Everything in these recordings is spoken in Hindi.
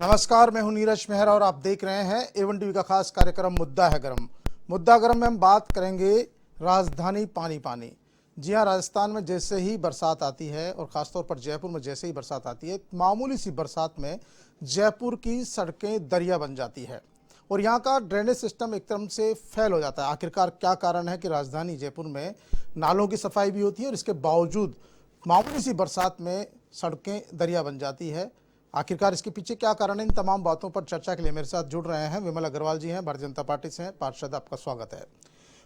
नमस्कार, मैं हूं नीरज मेहरा और आप देख रहे हैं एवन टीवी का खास कार्यक्रम मुद्दा है गरम। मुद्दा गरम में हम बात करेंगे राजधानी पानी पानी। जी हां, राजस्थान में जैसे ही बरसात आती है और ख़ासतौर पर जयपुर में जैसे ही बरसात आती है, मामूली सी बरसात में जयपुर की सड़कें दरिया बन जाती है और यहाँ का ड्रेनेज सिस्टम एकदम से फेल हो जाता है। आखिरकार क्या कारण है कि राजधानी जयपुर में नालों की सफाई भी होती है और इसके बावजूद मामूली सी बरसात में सड़कें दरिया बन जाती है। आखिरकार इसके पीछे क्या कारण है, इन तमाम बातों पर चर्चा के लिए मेरे साथ जुड़ रहे हैं विमल अग्रवाल जी हैं, भारतीय जनता पार्टी से हैं, पार्षद, आपका स्वागत है।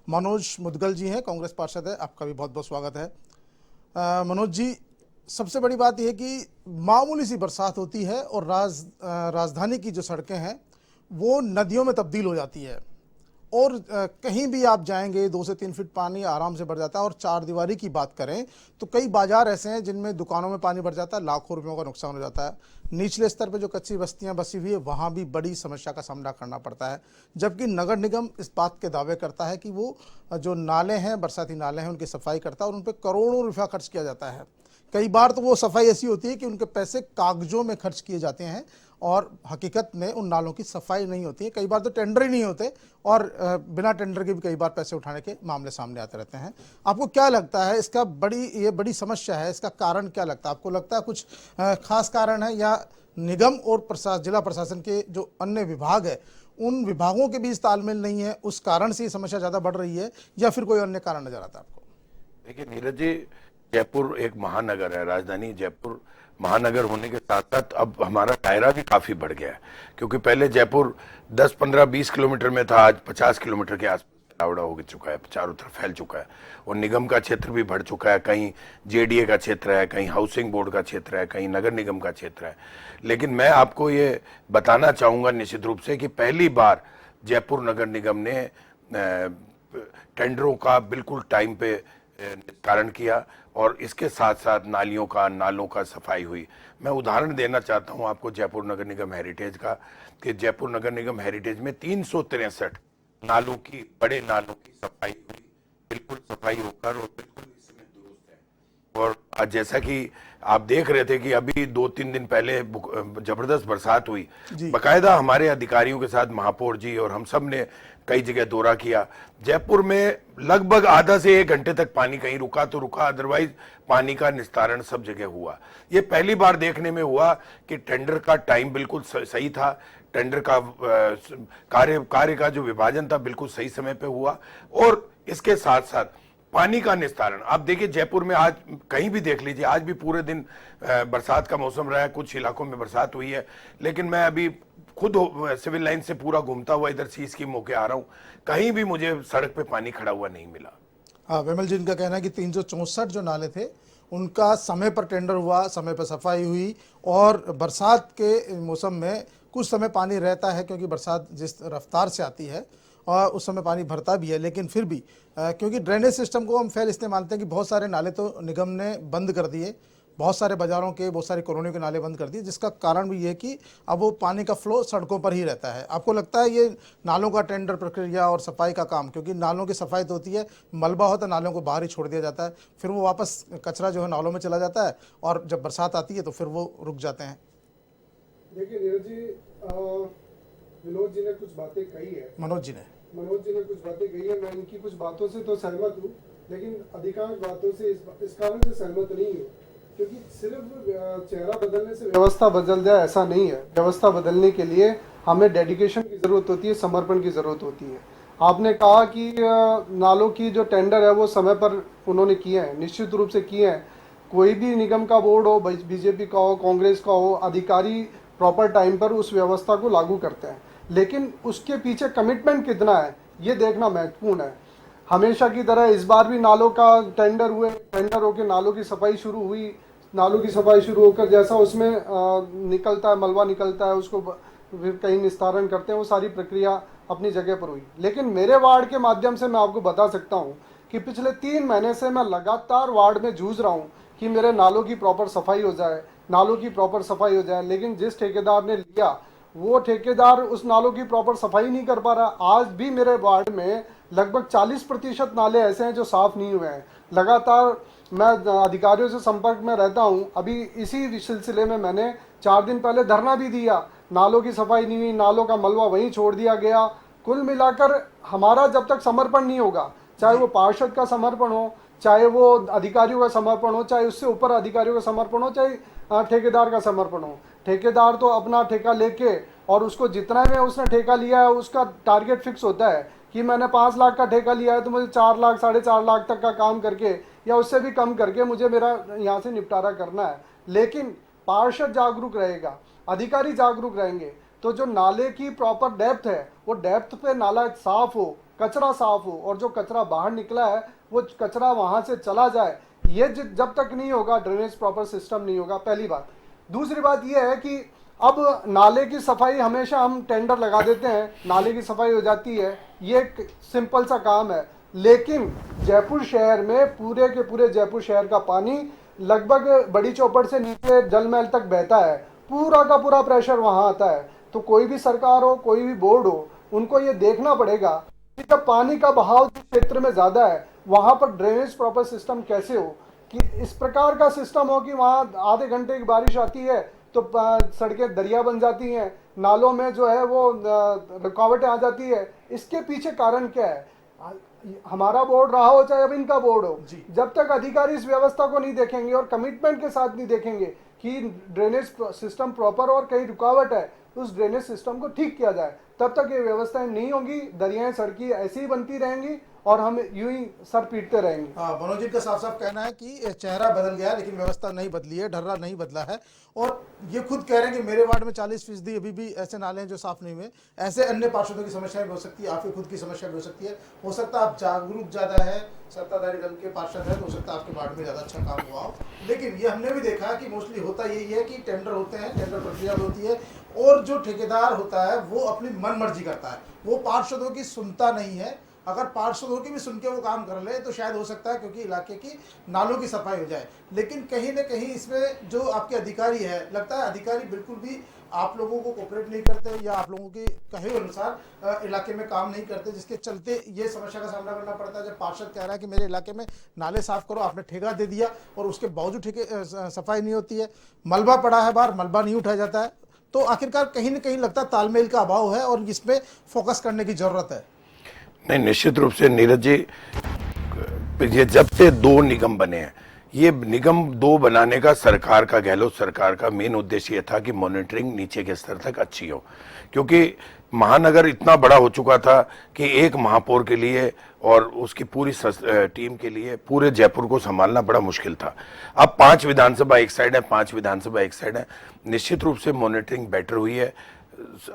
मनोज मुदगल जी हैं, कांग्रेस पार्षद है, आपका भी बहुत बहुत स्वागत है। मनोज जी, सबसे बड़ी बात यह है कि मामूली सी बरसात होती है और राजधानी की जो सड़कें हैं वो नदियों में तब्दील हो जाती है और कहीं भी आप जाएंगे 2 से 3 फीट पानी आराम से भर जाता है। और चार दीवारी की बात करें तो कई बाजार ऐसे हैं जिनमें दुकानों में पानी भर जाता है, लाखों रुपयों का नुकसान हो जाता है। निचले स्तर पे जो कच्ची बस्तियां बसी हुई है वहाँ भी बड़ी समस्या का सामना करना पड़ता है, जबकि नगर निगम इस बात के दावे करता है कि वो जो नाले हैं, बरसाती नाले हैं, उनकी सफाई करता है और उन पर करोड़ों रुपया खर्च किया जाता है। कई बार तो वो सफाई ऐसी होती है कि उनके पैसे कागजों में खर्च किए जाते हैं और हकीकत में उन नालों की सफाई नहीं होती है। कई बार तो टेंडर ही नहीं होते और बिना टेंडर के भी कई बार पैसे उठाने के मामले सामने आते रहते हैं। आपको क्या लगता है इसका ये बड़ी समस्या है, इसका कारण क्या लगता है? आपको लगता है कुछ खास कारण है या निगम और जिला प्रशासन के जो अन्य विभाग है उन विभागों के बीच तालमेल नहीं है, उस कारण से ये समस्या ज़्यादा बढ़ रही है, या फिर कोई अन्य कारण नजर आता है आपको? देखिए नीरज जी, जयपुर एक महानगर है। राजधानी जयपुर महानगर होने के साथ साथ अब हमारा दायरा भी काफी बढ़ गया है, क्योंकि पहले जयपुर 10, 15, 20 किलोमीटर में था, आज 50 किलोमीटर के आसपास फैलावड़ा हो चुका है, चारों तरफ फैल चुका है और निगम का क्षेत्र भी बढ़ चुका है। कहीं जेडीए का क्षेत्र है, कहीं हाउसिंग बोर्ड का क्षेत्र है, कहीं नगर निगम का क्षेत्र है। लेकिन मैं आपको ये बताना चाहूंगा निश्चित रूप से कि पहली बार जयपुर नगर निगम ने टेंडरों का बिल्कुल टाइम पे निस्तारण किया और इसके साथ साथ नालों का सफाई हुई। मैं उदाहरण देना चाहता हूं आपको जयपुर नगर निगम हेरिटेज का, कि जयपुर नगर निगम हेरिटेज में 363 नालों की, बड़े नालों की सफाई हुई, बिल्कुल सफाई होकर और बिल्कुल इस समय दुरुस्त है। और आज जैसा कि आप देख रहे थे कि अभी 2-3 दिन पहले जबरदस्त बरसात हुई, बाकायदा हमारे अधिकारियों के साथ महापौर जी और हम सब ने कई जगह दौरा किया। जयपुर में लगभग आधा से 1 घंटे तक पानी कहीं रुका तो रुका, अदरवाइज पानी का निस्तारण सब जगह हुआ। ये पहली बार देखने में हुआ कि टेंडर का टाइम बिल्कुल सही था, टेंडर का कार्य का जो विभाजन था बिल्कुल सही समय पे हुआ। और इसके साथ साथ पानी का निस्तारण, आप देखिए जयपुर में आज कहीं भी देख लीजिए, आज भी पूरे दिन बरसात का मौसम रहा है, कुछ इलाकों में बरसात हुई है, लेकिन मैं अभी खुद सिविल लाइन से पूरा घूमता हुआ इधर सीस की मौके आ रहा हूँ, कहीं भी मुझे सड़क पे पानी खड़ा हुआ नहीं मिला। हाँ, विमल जी, इनका कहना है कि 364 जो नाले थे उनका समय पर टेंडर हुआ, समय पर सफाई हुई और बरसात के मौसम में कुछ समय पानी रहता है, क्योंकि बरसात जिस रफ्तार से आती है और उस समय पानी भरता भी है, लेकिन फिर भी क्योंकि ड्रेनेज सिस्टम को हम फेल इसलिए मानते हैं कि बहुत सारे नाले तो निगम ने बंद कर दिए, बहुत सारे बाजारों के, बहुत सारी कॉलोनियों के नाले बंद कर दिए, जिसका कारण भी ये है कि अब वो पानी का फ्लो सड़कों पर ही रहता है। आपको लगता है ये नालों का टेंडर प्रक्रिया और सफाई का काम, क्योंकि नालों की सफाई तो होती है, मलबा होता है, नालों को बाहर ही छोड़ दिया जाता है, फिर वो वापस कचरा जो है नालों में चला जाता है और जब बरसात आती है तो फिर वो रुक जाते हैं? देखिए नीरज जी, विनोद जी ने कुछ बातें कही है, मनोज जी ने कुछ बातें कही है, मैं इनकी कुछ बातों से तो सहमत हूँ, लेकिन अधिकांश बातों से इस कारण से सहमत नहीं हूँ, क्योंकि सिर्फ चेहरा बदलने से व्यवस्था बदल जाए ऐसा नहीं है। व्यवस्था बदलने के लिए हमें डेडिकेशन की ज़रूरत होती है, समर्पण की ज़रूरत होती है। आपने कहा कि नालों की जो टेंडर है वो समय पर उन्होंने किए हैं, निश्चित रूप से किए हैं। कोई भी निगम का बोर्ड हो, बीजेपी का हो, कांग्रेस का हो, अधिकारी प्रॉपर टाइम पर उस व्यवस्था को लागू करते हैं, लेकिन उसके पीछे कमिटमेंट कितना है ये देखना महत्वपूर्ण है। हमेशा की तरह इस बार भी नालों का टेंडर हुए, टेंडर होकर नालों की सफाई शुरू हुई, नालों की सफाई शुरू होकर जैसा उसमें निकलता है, मलबा निकलता है, उसको फिर कहीं निस्तारण करते हैं, वो सारी प्रक्रिया अपनी जगह पर हुई। लेकिन मेरे वार्ड के माध्यम से मैं आपको बता सकता हूँ कि पिछले 3 महीने से मैं लगातार वार्ड में जूझ रहा हूँ कि मेरे नालों की प्रॉपर सफाई हो जाए, नालों की प्रॉपर सफाई हो जाए, लेकिन जिस ठेकेदार ने लिया वो ठेकेदार उस नालों की प्रॉपर सफाई नहीं कर पा रहा। आज भी मेरे वार्ड में लगभग 40% नाले ऐसे हैं जो साफ नहीं हुए हैं। लगातार मैं अधिकारियों से संपर्क में रहता हूं। अभी इसी सिलसिले में मैंने 4 दिन पहले धरना भी दिया, नालों की सफाई नहीं हुई, नालों का मलबा वहीं छोड़ दिया गया। कुल मिलाकर हमारा जब तक समर्पण नहीं होगा, चाहे वो पार्षद का समर्पण हो, चाहे वो अधिकारियों का समर्पण हो, चाहे उससे ऊपर अधिकारियों का समर्पण हो, चाहे ठेकेदार का समर्पण हो। ठेकेदार तो अपना ठेका लेके और उसको जितना में उसने ठेका लिया है उसका टारगेट फिक्स होता है कि मैंने 5 लाख का ठेका लिया है तो मुझे 4 लाख 4.5 लाख तक का काम करके या उससे भी कम करके मुझे मेरा यहाँ से निपटारा करना है। लेकिन पार्षद जागरूक रहेगा, अधिकारी जागरूक रहेंगे, तो जो नाले की प्रॉपर डेप्थ है वो डेप्थ पे नाला साफ हो, कचरा साफ हो, और जो कचरा बाहर निकला है वो कचरा वहाँ से चला जाए। ये जब तक नहीं होगा, ड्रेनेज प्रॉपर सिस्टम नहीं होगा, पहली बात। दूसरी बात ये है कि अब नाले की सफाई हमेशा हम टेंडर लगा देते हैं, नाले की सफाई हो जाती है, ये एक सिंपल सा काम है। लेकिन जयपुर शहर में पूरे के पूरे जयपुर शहर का पानी लगभग बड़ी चौपड़ से नीचे जलमहल तक बहता है, पूरा का पूरा प्रेशर वहाँ आता है। तो कोई भी सरकार हो, कोई भी बोर्ड हो, उनको ये देखना पड़ेगा कि जब पानी का बहाव जिस क्षेत्र में ज़्यादा है वहाँ पर ड्रेनेज प्रॉपर सिस्टम कैसे हो, कि इस प्रकार का सिस्टम हो कि वहाँ आधे घंटे की बारिश आती है तो सड़कें दरिया बन जाती हैं, नालों में जो है वो रुकावटें आ जाती है। इसके पीछे कारण क्या है? हमारा बोर्ड रहा हो चाहे अब इनका बोर्ड हो, जब तक अधिकारी इस व्यवस्था को नहीं देखेंगे और कमिटमेंट के साथ नहीं देखेंगे कि ड्रेनेज सिस्टम प्रॉपर और कहीं रुकावट है उस ड्रेनेज सिस्टम को ठीक किया जाए, तब तक ये व्यवस्थाएं नहीं होंगी। दरियाएं सड़कें ऐसी ही बनती रहेंगी और हम यूं ही सर पीटते रहेंगे। मनोज जी का साफ साफ कहना है कि चेहरा बदल गया है लेकिन व्यवस्था नहीं बदली है, ढर्रा नहीं बदला है। और ये खुद कह रहे हैं कि मेरे वार्ड में 40% अभी भी ऐसे नाले हैं जो साफ नहीं हुए। ऐसे अन्य पार्षदों की समस्याएं भी हो सकती है, आपकी खुद की समस्या भी हो सकती है। हो सकता है आप जागरूक ज़्यादा है, सत्ताधारी दल के पार्षद है, तो हो सकता है आपके वार्ड में ज़्यादा अच्छा काम हुआ हो। लेकिन ये हमने भी देखा है कि मोस्टली होता यही है कि टेंडर होते हैं, टेंडर प्रक्रिया होती है और जो ठेकेदार होता है वो अपनी मन मर्जी करता है, वो पार्षदों की सुनता नहीं है। अगर पार्षदों की भी सुन के वो काम कर ले तो शायद हो सकता है क्योंकि इलाके की नालों की सफाई हो जाए। लेकिन कहीं ना कहीं इसमें जो आपके अधिकारी है, लगता है अधिकारी बिल्कुल भी आप लोगों को कोऑपरेट नहीं करते या आप लोगों के कहे अनुसार इलाके में काम नहीं करते, जिसके चलते ये समस्या का सामना करना पड़ता है। जब पार्षद कह रहा है कि मेरे इलाके में नाले साफ करो, आपने ठेका दे दिया और उसके बावजूद सफाई नहीं होती है, मलबा पड़ा है बाहर, मलबा नहीं उठाया जाता है, तो आखिरकार कहीं ना कहीं लगता है तालमेल का अभाव है और इसमें फोकस करने की जरूरत है। नहीं, निश्चित रूप से नीरज जी, ये जब से 2 निगम बने हैं, ये निगम 2 बनाने का सरकार का, गहलोत सरकार का मेन उद्देश्य ये था कि मॉनिटरिंग नीचे के स्तर तक अच्छी हो, क्योंकि महानगर इतना बड़ा हो चुका था कि एक महापौर के लिए और उसकी पूरी टीम के लिए पूरे जयपुर को संभालना बड़ा मुश्किल था। अब 5 विधानसभा एक साइड है, 5 विधानसभा एक साइड है। निश्चित रूप से मॉनिटरिंग बेटर हुई है,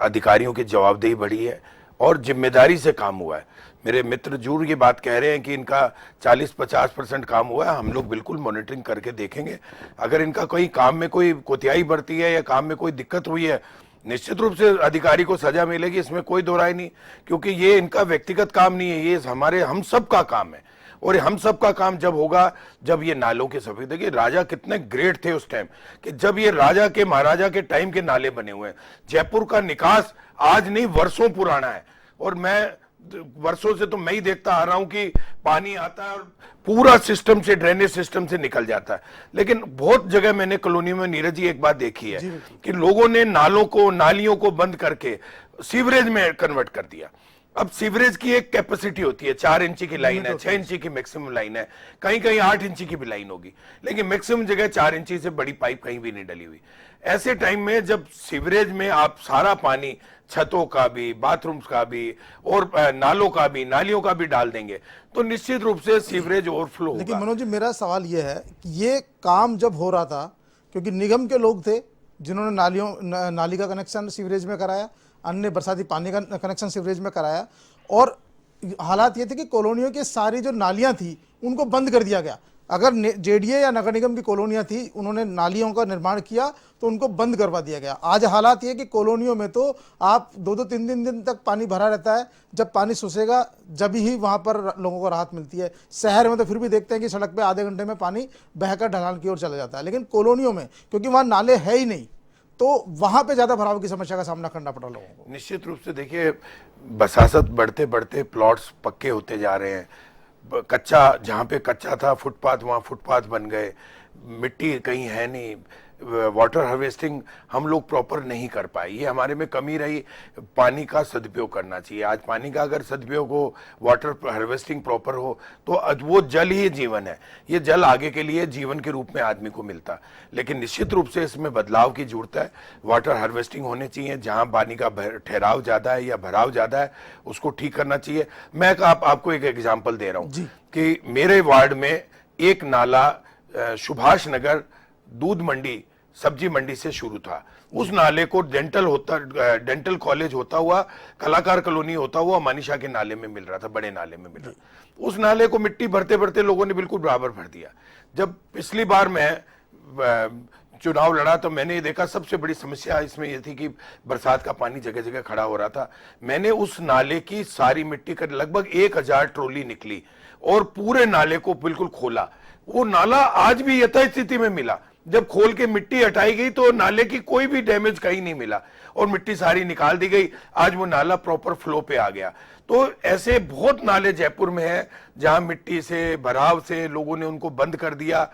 अधिकारियों की जवाबदेही बढ़ी है और जिम्मेदारी से काम हुआ है। मेरे मित्र जरूर ये बात कह रहे हैं कि इनका 40-50% काम हुआ है। हम लोग बिल्कुल मॉनिटरिंग करके देखेंगे। अगर इनका कोई काम में कोई कोताही बरती है या काम में कोई दिक्कत हुई है, निश्चित रूप से अधिकारी को सजा मिलेगी, इसमें कोई दो राय नहीं, क्योंकि ये इनका व्यक्तिगत काम नहीं है, ये हम सब का काम है। और हम सब का काम जब होगा जब ये नालों के सफेद, देखिए राजा कितने ग्रेट थे उस टाइम कि जब ये राजा के महाराजा के टाइम के नाले बने हुए हैं। जयपुर का निकास आज नहीं वर्षों पुराना है और मैं वर्षों से तो मैं ही देखता आ रहा हूं कि पानी आता है और पूरा सिस्टम से, ड्रेनेज सिस्टम से निकल जाता है। लेकिन बहुत जगह मैंने कॉलोनी में नीरज जी एक बात देखी है कि लोगों ने नालियों को बंद करके सीवरेज में कन्वर्ट कर दिया। अब सीवरेज की एक कैपेसिटी होती है, 4 इंची की लाइन है, 6 इंची की मैक्सिमम लाइन है, कहीं कहीं 8 इंची की भी लाइन होगी, लेकिन मैक्सिमम जगह 4 इंची से बड़ी पाइप कहीं भी नहीं डली हुई। ऐसे टाइम में जब सीवरेज में आप सारा पानी छतों का भी, बाथरूम्स का भी और नालों का भी, नालियों का भी डाल देंगे तो निश्चित रूप से सीवरेज ओवरफ्लो होगा। लेकिन मनोज जी, मेरा सवाल यह है कि ये काम जब हो रहा था, क्योंकि निगम के लोग थे जिन्होंने नाली का कनेक्शन सीवरेज में कराया, अन्य बरसाती पानी का कनेक्शन सीवरेज में कराया, और हालात ये थे कि कॉलोनियों की सारी जो नालियां थी उनको बंद कर दिया गया। अगर जेडीए या नगर निगम की कॉलोनियां थी, उन्होंने नालियों का निर्माण किया तो उनको बंद करवा दिया गया। आज हालात ये कि कॉलोनियों में तो आप 2-3 दिन तक पानी भरा रहता है, जब पानी सुसेगा जब ही वहां पर लोगों को राहत मिलती है। शहर में तो फिर भी देखते हैं कि सड़क पे आधे घंटे में पानी बहकर ढलान की ओर चला जाता है, लेकिन कॉलोनियों में क्योंकि वहां नाले है ही नहीं तो वहां पे ज्यादा भराव की समस्या का सामना करना पड़ा लोगों को। निश्चित रूप से देखिए, बसासत बढ़ते बढ़ते प्लॉट्स पक्के होते जा रहे हैं। कच्चा, जहाँ पे कच्चा था फुटपाथ, वहाँ फुटपाथ बन गए, मिट्टी कहीं है नहीं, वाटर हार्वेस्टिंग हम लोग प्रॉपर नहीं कर पाए, ये हमारे में कमी रही। पानी का सदुपयोग करना चाहिए। आज पानी का अगर सदुपयोग हो, वाटर हार्वेस्टिंग प्रॉपर हो, तो वो जल ही जीवन है। ये जल आगे के लिए जीवन के रूप में आदमी को मिलता। लेकिन निश्चित रूप से इसमें बदलाव की जरूरत है। वाटर हार्वेस्टिंग होने चाहिए। जहां पानी का ठहराव ज्यादा है या भराव ज्यादा है, उसको ठीक करना चाहिए। मैं आपको एक एग्जाम्पल दे रहा हूं कि मेरे वार्ड में एक नाला सुभाष नगर दूध मंडी सब्जी मंडी से शुरू था। उस नाले को डेंटल कॉलेज होता हुआ, कलाकार कॉलोनी होता हुआ मनीषा के नाले में मिल रहा था, बड़े नाले में मिल रहा था। उस नाले को मिट्टी भरते भरते लोगों ने बिल्कुल बराबर भर दिया। जब पिछली बार मैं चुनाव लड़ा तो मैंने ये देखा सबसे बड़ी समस्या इसमें यह थी कि बरसात का पानी जगह जगह खड़ा हो रहा था। मैंने उस नाले की सारी मिट्टी का लगभग 1000 ट्रॉली निकली और पूरे नाले को बिल्कुल खोला। वो नाला आज भी यथा स्थिति में मिला। जब खोल के मिट्टी हटाई गई तो नाले की कोई भी डैमेज कहीं नहीं मिला और मिट्टी सारी निकाल दी गई। आज वो नाला प्रॉपर फ्लो पे आ गया। तो ऐसे बहुत नाले जयपुर में हैं जहां मिट्टी से, भराव से लोगों ने उनको बंद कर दिया।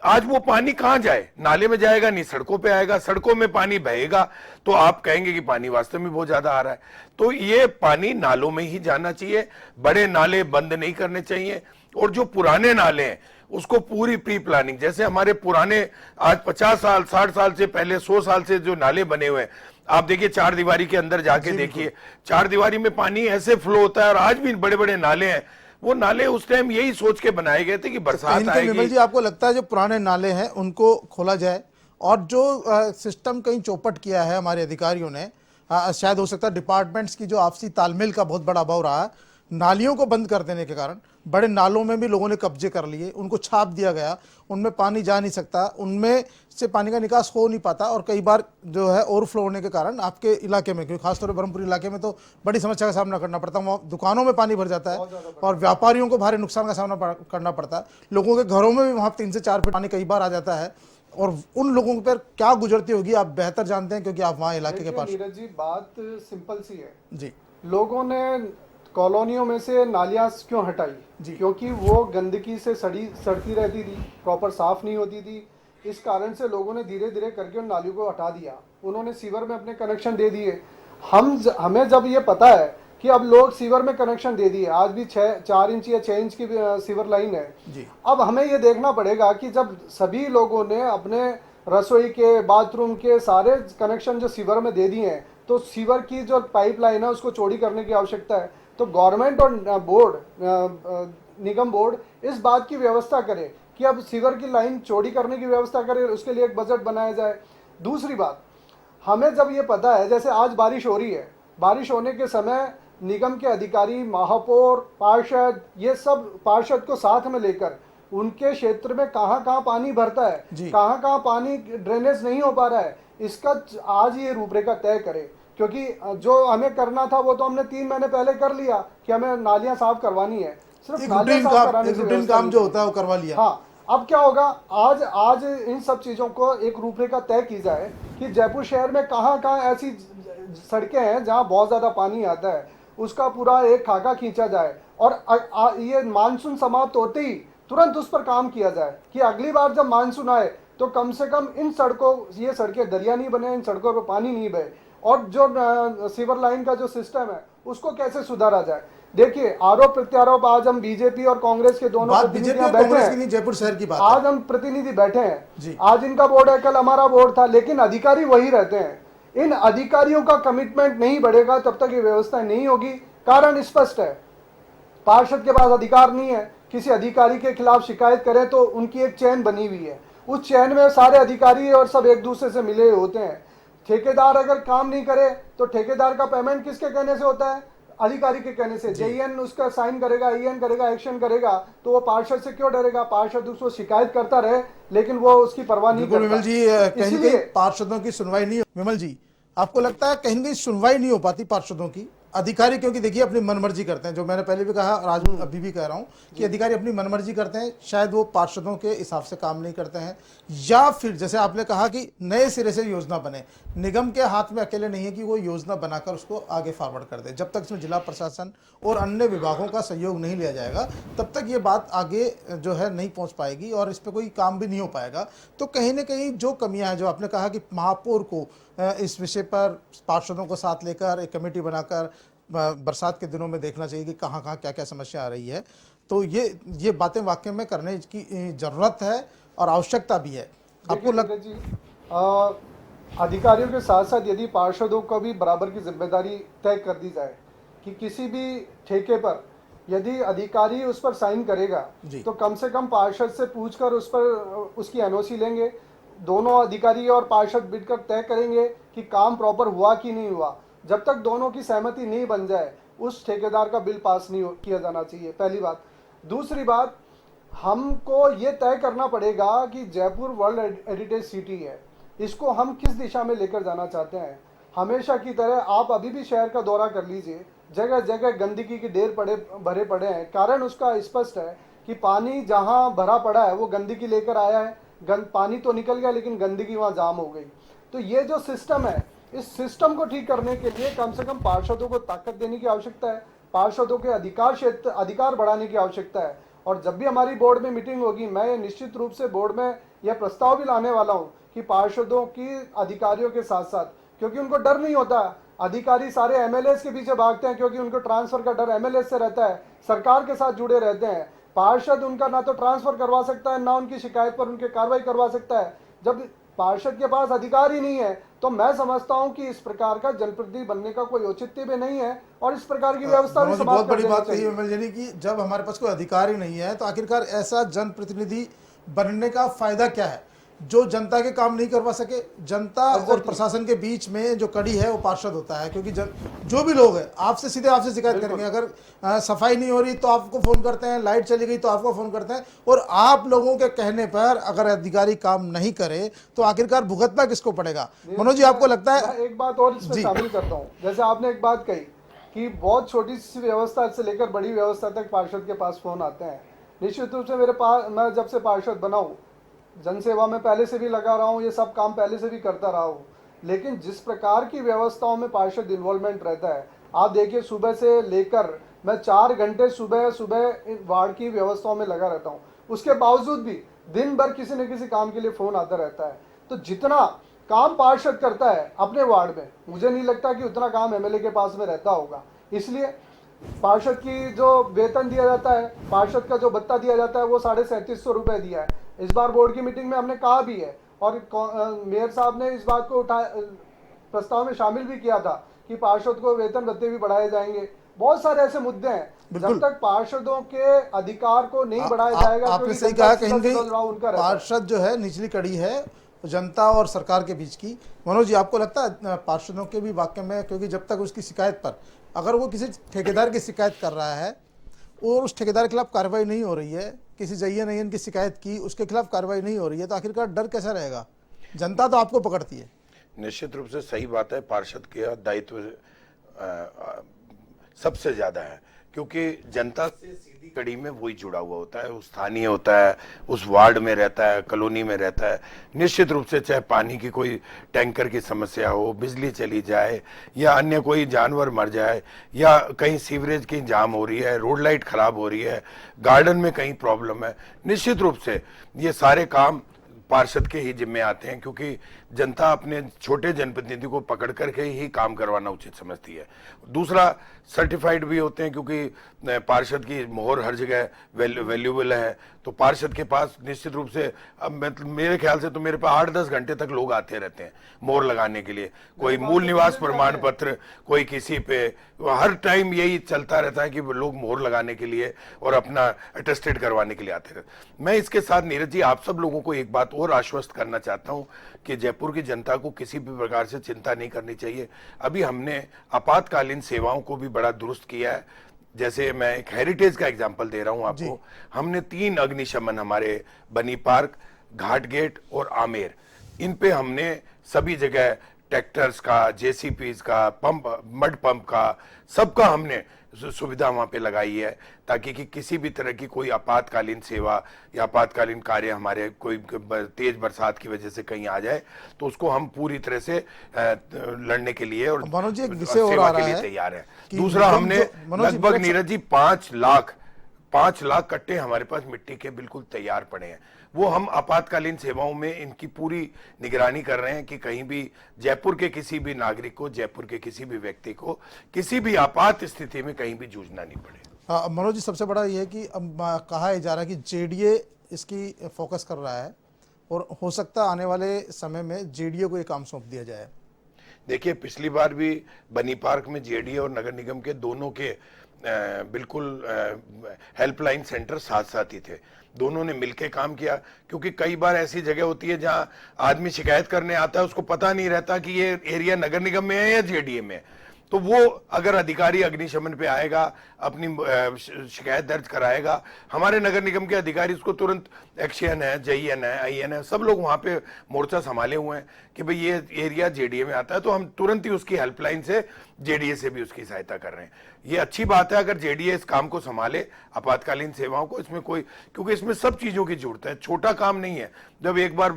आज वो पानी कहां जाए? नाले में जाएगा नहीं, सड़कों पे आएगा। सड़कों में पानी बहेगा तो आप कहेंगे कि पानी वास्तव में बहुत ज्यादा आ रहा है। तो ये पानी नालों में ही जाना चाहिए। बड़े नाले बंद नहीं करने चाहिए। और जो पुराने नाले हैं उसको पूरी प्री प्लानिंग, जैसे हमारे पुराने आज 50 साल 60 साल से पहले 100 साल से जो नाले बने हुए हैं, आप देखिए चार दीवारी के अंदर जाके देखिए, चार दीवारी में पानी ऐसे फ्लो होता है। और आज भी बड़े बड़े नाले हैं, वो नाले उस टाइम यही सोच के बनाए गए थे कि बरसात आएगी। विमल जी, आपको लगता है जो पुराने नाले हैं उनको खोला जाए और जो सिस्टम कहीं चौपट किया है हमारे अधिकारियों ने, शायद हो सकता है डिपार्टमेंट्स की जो आपसी तालमेल का बहुत बड़ा अभाव रहा है, नालियों को बंद कर देने के कारण बड़े नालों में भी लोगों ने कब्जे कर लिए, उनको छाप दिया गया, उनमें पानी जा नहीं सकता, उनमें से पानी का निकास हो नहीं पाता और कई बार जो है ओवरफ्लो होने के कारण आपके इलाके में, क्योंकि खासतौर पर ब्रह्मपुर इलाके में तो बड़ी समस्या का सामना करना पड़ता है। वहाँ दुकानों में पानी भर जाता है और व्यापारियों को भारी नुकसान का सामना करना पड़ता है। लोगों के घरों में भी वहाँ 3 से 4 फीट पानी कई बार आ जाता है और उन लोगों पर क्या गुजरती होगी आप बेहतर जानते हैं, क्योंकि आप वहाँ इलाके के पास। नीरज जी, बात सिंपल सी है जी। लोगों ने कॉलोनियों में से नालियां क्यों हटाई? क्योंकि वो गंदगी से सड़ती रहती थी, प्रॉपर साफ नहीं होती थी। इस कारण से लोगों ने धीरे धीरे करके उन नालियों को हटा दिया। उन्होंने सीवर में अपने कनेक्शन दे दिए। हमें जब ये पता है कि अब लोग सीवर में कनेक्शन दे दिए, आज भी 4 इंच या 6 इंच की सीवर लाइन है जी। अब हमें ये देखना पड़ेगा कि जब सभी लोगों ने अपने रसोई के, बाथरूम के सारे कनेक्शन जो सीवर में दे दिए हैं, तो सीवर की जो पाइपलाइन है उसको चौड़ी करने की आवश्यकता है। तो गवर्नमेंट और निगम बोर्ड इस बात की व्यवस्था करे कि अब सीवर की लाइन चौड़ी करने की व्यवस्था करे, उसके लिए एक बजट बनाया जाए। दूसरी बात, हमें जब ये पता है, जैसे आज बारिश हो रही है, बारिश होने के समय निगम के अधिकारी, महापौर, पार्षद, ये सब पार्षद को साथ में लेकर उनके क्षेत्र में कहाँ कहाँ पानी भरता है, कहाँ कहाँ पानी ड्रेनेज नहीं हो पा रहा है, इसका आज ये रूपरेखा तय करे। क्योंकि जो हमें करना था वो तो हमने 3 महीने पहले कर लिया कि हमें नालियां साफ करवानी है, सिर्फ नालियां साफ कराने की रूटीन काम जो होता है वो करवा लिया। हाँ, अब क्या होगा, आज इन सब चीजों को एक रूपरेखा तय की जाए कि जयपुर शहर में कहाँ कहाँ ऐसी सड़कें हैं जहाँ बहुत ज्यादा पानी आता है, उसका पूरा एक खाका खींचा जाए और ये मानसून समाप्त होते ही तुरंत उस पर काम किया जाए कि अगली बार जब मानसून आए तो कम से कम इन सड़कों, ये सड़कें दरिया नहीं बने, इन सड़कों पर पानी नहीं बहे। और जो सीवर लाइन का जो सिस्टम है उसको कैसे सुधारा जाए। देखिए, आरोप प्रत्यारोप आज हम बीजेपी और कांग्रेस के दोनों प्रतिनिधियां बैठे हैं, जयपुर शहर की बात आज हम प्रतिनिधि बैठे हैं। आज इनका बोर्ड है, कल हमारा बोर्ड था, लेकिन अधिकारी वही रहते हैं। इन अधिकारियों का कमिटमेंट नहीं बढ़ेगा तब तक ये व्यवस्था नहीं होगी। कारण स्पष्ट है, पार्षद के पास अधिकार नहीं है, किसी अधिकारी के खिलाफ शिकायत करें तो उनकी एक चेन बनी हुई है, उस चेन में सारे अधिकारी और सब एक दूसरे से मिले होते हैं। ठेकेदार अगर काम नहीं करे तो ठेकेदार का पेमेंट किसके कहने से होता है? अधिकारी के कहने से। जेईएन उसका साइन करेगा, ईएन करेगा, एक्शन करेगा, तो वो पार्षद से क्यों डरेगा? पार्षद उसको शिकायत करता रहे लेकिन वो उसकी परवाह नहीं करता। विमल जी, कहीं पार्षदों की सुनवाई नहीं। विमल जी, आपको लगता है कहीं सुनवाई नहीं हो पाती पार्षदों की? अधिकारी क्योंकि देखिए अपनी मनमर्जी करते हैं, जो मैंने पहले भी कहा और आज अभी भी कह रहा हूं कि अधिकारी अपनी मनमर्जी करते हैं, शायद वो पार्षदों के हिसाब से काम नहीं करते हैं, या फिर जैसे आपने कहा कि नए सिरे से योजना बने। निगम के हाथ में अकेले नहीं है कि वो योजना बनाकर उसको आगे फॉरवर्ड कर दे। जब तक इसमें जिला प्रशासन और अन्य विभागों का सहयोग नहीं लिया जाएगा तब तक ये बात आगे जो है नहीं पहुंच पाएगी और इस पर कोई काम भी नहीं हो पाएगा। तो कहीं ना कहीं जो कमियां हैं, जो आपने कहा कि महापौर को इस विषय पर पार्षदों को साथ लेकर एक कमेटी बनाकर बरसात के दिनों में देखना चाहिए कि कहाँ कहाँ क्या क्या समस्या आ रही है। तो ये बातें वाकई में करने की जरूरत है और आवश्यकता भी है। आपको अधिकारियों के साथ साथ यदि पार्षदों को भी बराबर की जिम्मेदारी तय कर दी जाए कि किसी भी ठेके पर यदि अधिकारी उस पर साइन करेगा तो कम से कम पार्षद से पूछकर उस पर उसकी एनओसी लेंगे, दोनों अधिकारी और पार्षद मिलकर तय करेंगे कि काम प्रॉपर हुआ कि नहीं हुआ। जब तक दोनों की सहमति नहीं बन जाए उस ठेकेदार का बिल पास नहीं किया जाना चाहिए, पहली बात। दूसरी बात, हमको ये तय करना पड़ेगा कि जयपुर वर्ल्ड हेरिटेज सिटी है, इसको हम किस दिशा में लेकर जाना चाहते हैं। हमेशा की तरह आप अभी भी शहर का दौरा कर लीजिए, जगह जगह गंदगी के ढेर भरे पड़े हैं। कारण उसका स्पष्ट है कि पानी जहां भरा पड़ा है वो गंदगी लेकर आया है, पानी तो निकल गया लेकिन गंदगी वहां जाम हो गई। तो ये जो सिस्टम है, इस सिस्टम को ठीक करने के लिए कम से कम पार्षदों को ताकत देने की आवश्यकता है, पार्षदों के अधिकार बढ़ाने की आवश्यकता है। और जब भी हमारी बोर्ड में मीटिंग होगी, मैं निश्चित रूप से बोर्ड में यह प्रस्ताव भी लाने वाला हूं कि पार्षदों की अधिकारियों के साथ साथ, क्योंकि उनको डर नहीं होता, अधिकारी सारे एमएलए के पीछे भागते हैं क्योंकि उनको ट्रांसफर का डर एमएलए से रहता है, सरकार के साथ जुड़े रहते हैं। पार्षद उनका ना तो ट्रांसफर करवा सकता है, ना उनकी शिकायत पर उनके कार्रवाई करवा सकता है। जब पार्षद के पास अधिकार ही नहीं है तो मैं समझता हूं कि इस प्रकार का जनप्रतिनिधि बनने का कोई औचित्य भी नहीं है और इस प्रकार की व्यवस्था भी समाप्त बहुत बड़ी बात कही यानी कि जब हमारे पास कोई अधिकार ही नहीं है तो आखिरकार ऐसा जनप्रतिनिधि बनने का फायदा क्या है जो जनता के काम नहीं करवा सके। जनता और प्रशासन के बीच में जो कड़ी है वो पार्षद होता है, क्योंकि जो भी लोग हैं आपसे सीधे आपसे शिकायत करेंगे। अगर सफाई नहीं हो रही तो आपको फोन करते हैं, लाइट चली गई तो आपको फोन करते हैं, और आप लोगों के कहने पर अगर अधिकारी काम नहीं करे तो आखिरकार भुगतना किसको पड़ेगा। मनोज जी, आपको लगता है? एक बात और इसमें शामिल करता हूँ, जैसे आपने एक बात कही कि बहुत छोटी सी व्यवस्था से लेकर बड़ी व्यवस्था तक पार्षद के पास फोन आते हैं। निश्चित रूप से मेरे पास, मैं जब से पार्षद बना हूँ, जनसेवा में पहले से भी लगा रहा हूँ, ये सब काम पहले से भी करता रहा हूँ, लेकिन जिस प्रकार की व्यवस्थाओं में पार्षद इन्वॉल्वमेंट रहता है, आप देखिए सुबह से लेकर मैं 4 घंटे सुबह वार्ड की व्यवस्थाओं में लगा रहता हूँ, उसके बावजूद भी दिन भर किसी न किसी काम के लिए फोन आता रहता है। तो जितना काम पार्षद करता है अपने वार्ड में, मुझे नहीं लगता कि उतना काम एमएलए के पास में रहता होगा। इसलिए पार्षद की जो वेतन दिया जाता है, पार्षद का जो भत्ता दिया जाता है वो 3750 रुपए दिया है। इस बार बोर्ड की मीटिंग में हमने कहा भी है और मेयर साहब ने इस बात को प्रस्ताव में शामिल भी किया था कि पार्षद को वेतन भत्ते भी बढ़ाए जाएंगे। बहुत सारे ऐसे मुद्दे हैं, जब तक पार्षदों के अधिकार को नहीं बढ़ाया जाएगा। आपने सही कहा, कहीं कहीं पार्षद जो है निचली कड़ी है जनता और सरकार के बीच की। मनोज जी, आपको लगता है पार्षदों के भी वाक्य में, क्योंकि जब तक उसकी शिकायत पर, अगर वो किसी ठेकेदार की शिकायत कर रहा है और उस ठेकेदार के खिलाफ कार्रवाई नहीं हो रही है, किसी जयन नयन की शिकायत की, उसके खिलाफ कार्रवाई नहीं हो रही है, तो आखिरकार डर कैसा रहेगा? जनता तो आपको पकड़ती है। निश्चित रूप से सही बात है, पार्षद का दायित्व सबसे ज्यादा है, क्योंकि जनता से सीधी कड़ी में वही जुड़ा हुआ होता है, उस स्थानीय होता है, उस वार्ड में रहता है, कॉलोनी में रहता है। निश्चित रूप से चाहे पानी की कोई टैंकर की समस्या हो, बिजली चली जाए, या अन्य कोई जानवर मर जाए, या कहीं सीवरेज की जाम हो रही है, रोड लाइट खराब हो रही है, गार्डन में कहीं प्रॉब्लम है, निश्चित रूप से ये सारे काम पार्षद के ही जिम्मे आते हैं, क्योंकि जनता अपने छोटे जनप्रतिनिधि को पकड़ करके ही काम करवाना उचित समझती है। दूसरा, सर्टिफाइड भी होते हैं, क्योंकि पार्षद की मोहर हर जगह वैल्यूएबल है, तो पार्षद के पास निश्चित रूप से, अब मेरे ख्याल से तो मेरे पास 8-10 घंटे तक लोग आते रहते हैं मोहर लगाने के लिए। कोई मूल निवास प्रमाण पत्र, कोई किसी पे, हर टाइम यही चलता रहता है कि लोग मोहर लगाने के लिए और अपना अटेस्टेड करवाने के लिए आते रहते। मैं इसके साथ नीरज जी आप सब लोगों को एक बात और आश्वस्त करना चाहता हूं कि जयपुर की जनता को किसी भी प्रकार से चिंता नहीं करनी चाहिए। अभी हमने आपातकालीन सेवाओं को भी बड़ा दुरुस्त किया है। जैसे मैं एक हेरिटेज का एग्जांपल दे रहा हूं आपको, हमने 3 अग्निशमन हमारे बनी पार्क, घाट गेट और आमेर, इन पे हमने सभी जगह ट्रैक्टर्स का, जेसीपीज का, पंप, मड पंप का, सबका हमने सुविधा वहां पे लगाई है, ताकि कि किसी भी तरह की कोई आपातकालीन सेवा या आपातकालीन कार्य हमारे कोई तेज बरसात की वजह से कहीं आ जाए तो उसको हम पूरी तरह से लड़ने के लिए और मनोज जी, एक विषय और सेवा आ के रहा लिए है तैयार है। कि दूसरा, हमने मनोज जी, लगभग नीरज जी 5 लाख कट्टे हमारे पास मिट्टी के बिल्कुल तैयार पड़े हैं। वो हम आपातकालीन सेवाओं में इनकी पूरी निगरानी कर रहे हैं कि कहीं भी जयपुर के किसी भी नागरिक को, जयपुर के किसी भी व्यक्ति को किसी भी आपात स्थिति में कहीं भी जूझना नहीं पड़े। हाँ, मनोज जी, सबसे बड़ा ये है कि अब कहा जा रहा है कि जेडीए इसकी फोकस कर रहा है और हो सकता है आने वाले समय में जेडीए को ये काम सौंप दिया जाए। देखिए, पिछली बार भी बनी पार्क में जेडीए और नगर निगम के दोनों के बिल्कुल हेल्पलाइन सेंटर साथ साथ ही थे। दोनों ने मिलकर काम किया, क्योंकि कई बार ऐसी जगह होती है जहां आदमी शिकायत करने आता है, उसको पता नहीं रहता कि ये एरिया नगर निगम में है या जेडीए में है। तो वो अगर अधिकारी अग्निशमन पे आएगा, अपनी शिकायत दर्ज कराएगा, हमारे नगर निगम के अधिकारी उसको तुरंत एक्शन है, JN है, IN है, सब लोग वहां पे मोर्चा संभाले हुए हैं कि भाई ये एरिया जेडीए में आता है, तो हम तुरंत ही उसकी हेल्पलाइन से जेडीए से भी उसकी सहायता कर रहे हैं। ये अच्छी बात है अगर जेडीए इस काम को संभाले, आपातकालीन सेवाओं को। इसमें कोई, क्योंकि इसमें सब चीजों की जरूरत है, छोटा काम नहीं है। जब एक बार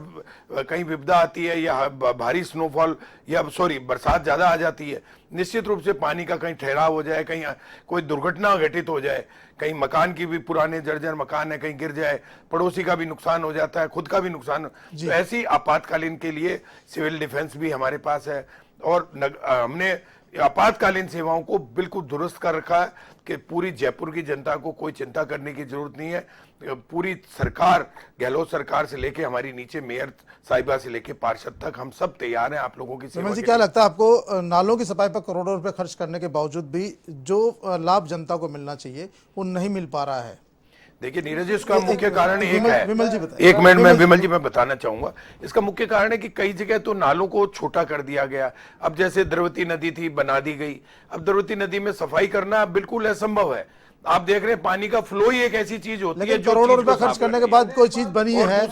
कहीं विपदा आती है या भारी स्नोफॉल या बरसात ज्यादा आ जाती है, निश्चित रूप से पानी का कहीं ठहराव हो जाए, कहीं कोई दुर्घटना घटित हो जाए, कहीं मकान की भी, पुराने जर्जर मकान है, कहीं गिर जाए, पड़ोसी का भी नुकसान हो जाता है, खुद का भी नुकसान। तो ऐसी आपातकालीन के लिए सिविल डिफेंस भी हमारे पास है और हमने आपातकालीन सेवाओं को बिल्कुल दुरुस्त कर रखा है कि पूरी जयपुर की जनता को कोई चिंता करने की जरूरत नहीं है। पूरी सरकार, गहलोत सरकार से लेके हमारी नीचे मेयर साहिबा से लेके पार्षद तक, हम सब तैयार हैं आप लोगों की सेवा जी, के क्या लिए। लगता है आपको, नालों की सफाई पर करोड़ों रुपए खर्च करने के बावजूद भी जो लाभ जनता को मिलना चाहिए वो नहीं मिल पा रहा है? देखिए नीरज जी, उसका मुख्य कारण एक है, विमल जी बताइए। एक मिनट में विमल जी मैं बताना चाहूंगा। इसका मुख्य कारण है कि कई जगह तो नालों को छोटा कर दिया गया। अब जैसे द्रवती नदी थी, बना दी गई। अब द्रवती नदी में सफाई करना बिल्कुल असंभव है। आप देख रहे हैं पानी का फ्लो ही एक ऐसी चीज होती है जो करोड़ों रुपए खर्च करने के बाद कोई चीज बनी है।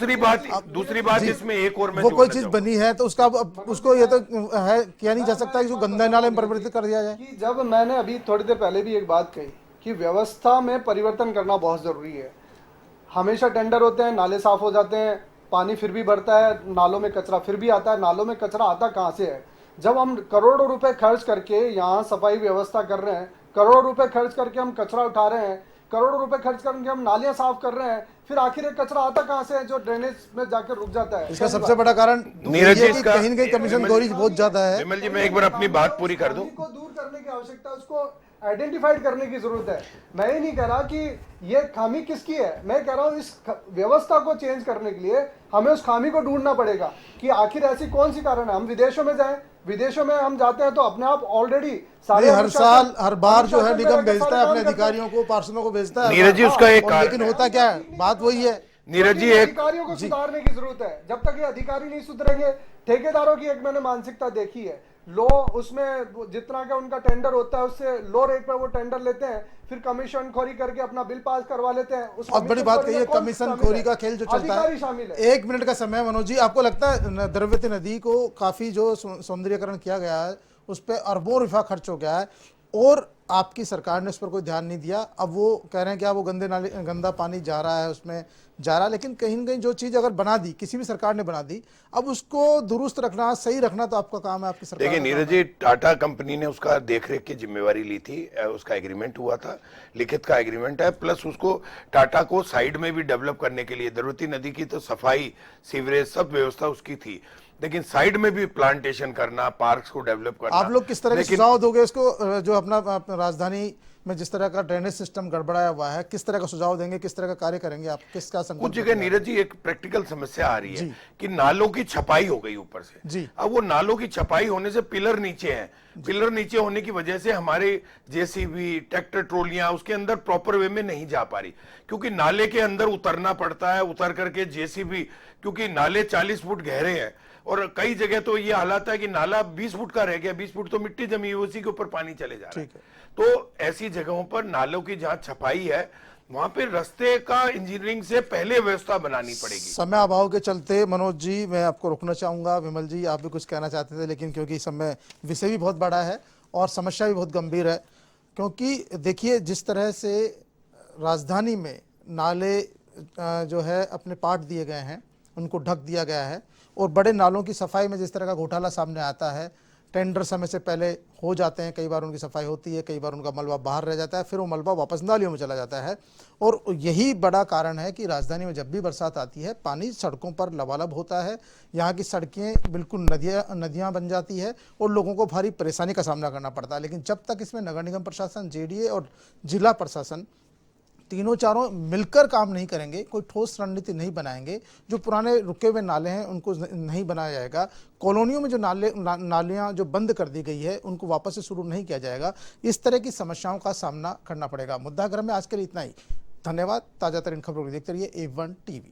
दूसरी बात इसमें एक और मैं वो कोई चीज बनी है तो उसको ये तो है किया नहीं जा सकता कि जो गंदा नाले में परिवर्तित कर दिया जाए। कि जब मैंने अभी थोड़ी देर पहले भी एक बात कही कि व्यवस्था में परिवर्तन करना बहुत जरूरी है। हमेशा टेंडर होते हैं, नाले साफ हो जाते हैं, पानी फिर भी बढ़ता है, नालों में कचरा फिर भी आता है। नालों में कचरा आता कहाँ से है? जब हम करोड़ों रुपए खर्च करके यहाँ सफाई व्यवस्था कर रहे हैं, करोड़ों रुपए खर्च करके हम कचरा उठा रहे हैं, करोड़ों रुपए खर्च करके हम नालियां साफ कर रहे हैं, फिर आखिर ये कचरा आता कहाँ से है जो ड्रेनेज में जाकर रुक जाता है? इसका सबसे बड़ा कारण नीरज जी, कहीं न कहीं कमीशन खोरी बहुत ज्यादा है। विमल जी, मैं एक बार अपनी बात पूरी कर दूं। को दूर करने की आवश्यकता, उसको आइडेंटिफाइड करने की जरूरत है। मैं ये नहीं कह रहा कि ये खामी किसकी है, मैं कह रहा हूँ इस व्यवस्था को चेंज करने के लिए हमें उस खामी को ढूंढना पड़ेगा कि आखिर ऐसी कौन सी कारण है। हम विदेशों में जाएं, विदेशों में हम जाते हैं तो अपने आप ऑलरेडी सारे हर साल हर बार जो है निगम भेजता है अपने अधिकारियों को, पार्षदों को भेजता है। नीरज जी, उसका एक कारण, लेकिन होता क्या है, बात वही है नीरज जी, अधिकारियों को सुधारने की जरूरत है। जब तक ये अधिकारी नहीं सुधरेंगे, ठेकेदारों की एक मैंने मानसिकता देखी है, लो उसमें जितना का उनका टेंडर होता है उससे लो रेट पर वो टेंडर लेते हैं, फिर कमीशन खोरी करके अपना बिल पास करवा लेते हैं। बहुत बड़ी बात कही है, कमीशन खोरी का खेल जो चलता है। शामिल है। 1 मिनट का समय मनोज जी, आपको लगता है द्रव्यवती नदी को काफी जो सौंदर्यीकरण किया गया है उस पर अरबों रुपया खर्च हो गया है और आपकी सरकार ने उस पर कोई ध्यान नहीं दिया? अब वो कह रहे हैं कि वो गंदा पानी जा रहा है, उसमें जा रहा है, लेकिन कहीं न कहीं जो चीज अगर बना दी, किसी भी सरकार ने बना दी, अब उसको दुरुस्त रखना, सही रखना तो आपका काम है, आपकी सरकार। देखिए नीरज जी, टाटा कंपनी ने उसका देखरेख की जिम्मेवारी ली थी, उसका एग्रीमेंट हुआ था, लिखित का एग्रीमेंट है, प्लस उसको टाटा को साइड में भी डेवलप करने के लिए द्रवती नदी की तो सफाई, सीवरेज, सब व्यवस्था उसकी थी, लेकिन साइड में भी प्लांटेशन करना, पार्क्स को डेवलप करना। आप लोग किस तरह के सुझाव दोगे इसको, जो अपना राजधानी में जिस तरह का ड्रेनेज सिस्टम गड़बड़ाया हुआ है, किस तरह का सुझाव देंगे, किस तरह का कार्य करेंगे आप, किसका संकल्प? कुछ जगह नीरज जी एक प्रैक्टिकल समस्या आ रही है कि नालों की छपाई हो गई ऊपर से जी। अब वो नालों की छपाई होने से पिलर नीचे हैं, पिलर नीचे होने की वजह से हमारे जेसीबी, ट्रैक्टर ट्रोलियां उसके अंदर प्रॉपर वे में नहीं जा पा रही, क्योंकि नाले के अंदर उतरना पड़ता है, उतर करके जेसीबी, क्योंकि नाले 40 फुट गहरे हैं और कई जगह तो ये हालात है कि नाला 20 फुट का रह गया, 20 फुट तो मिट्टी जमी हुई, उसी के ऊपर पानी चले जा रहा है। तो ऐसी जगहों पर नालों की जहां छपाई है वहां पे रास्ते का इंजीनियरिंग से पहले व्यवस्था बनानी पड़ेगी। समय अभाव के चलते मनोज जी मैं आपको रोकना चाहूंगा। विमल जी आप भी कुछ कहना चाहते थे, लेकिन क्योंकि समय विषय भी बहुत बड़ा है और समस्या भी बहुत गंभीर है, क्योंकि देखिए जिस तरह से राजधानी में नाले जो है अपने पाट दिए गए हैं, उनको ढक दिया गया है, और बड़े नालों की सफाई में जिस तरह का घोटाला सामने आता है, टेंडर समय से पहले हो जाते हैं, कई बार उनकी सफाई होती है, कई बार उनका मलबा बाहर रह जाता है, फिर वो मलबा वापस नालियों में चला जाता है। और यही बड़ा कारण है कि राजधानी में जब भी बरसात आती है पानी सड़कों पर लबालब होता है, यहाँ की सड़कें बिल्कुल नदियाँ बन जाती है और लोगों को भारी परेशानी का सामना करना पड़ता है। लेकिन जब तक इसमें नगर निगम प्रशासन, जेडीए और जिला प्रशासन तीनों चारों मिलकर काम नहीं करेंगे, कोई ठोस रणनीति नहीं बनाएंगे, जो पुराने रुके हुए नाले हैं उनको नहीं बनाया जाएगा, कॉलोनियों में जो नालियां जो बंद कर दी गई है उनको वापस से शुरू नहीं किया जाएगा, इस तरह की समस्याओं का सामना करना पड़ेगा। मुद्दा गर्म में आज के लिए इतना ही। धन्यवाद। ताजा तरीन खबरों को देखते रहिए A1 TV।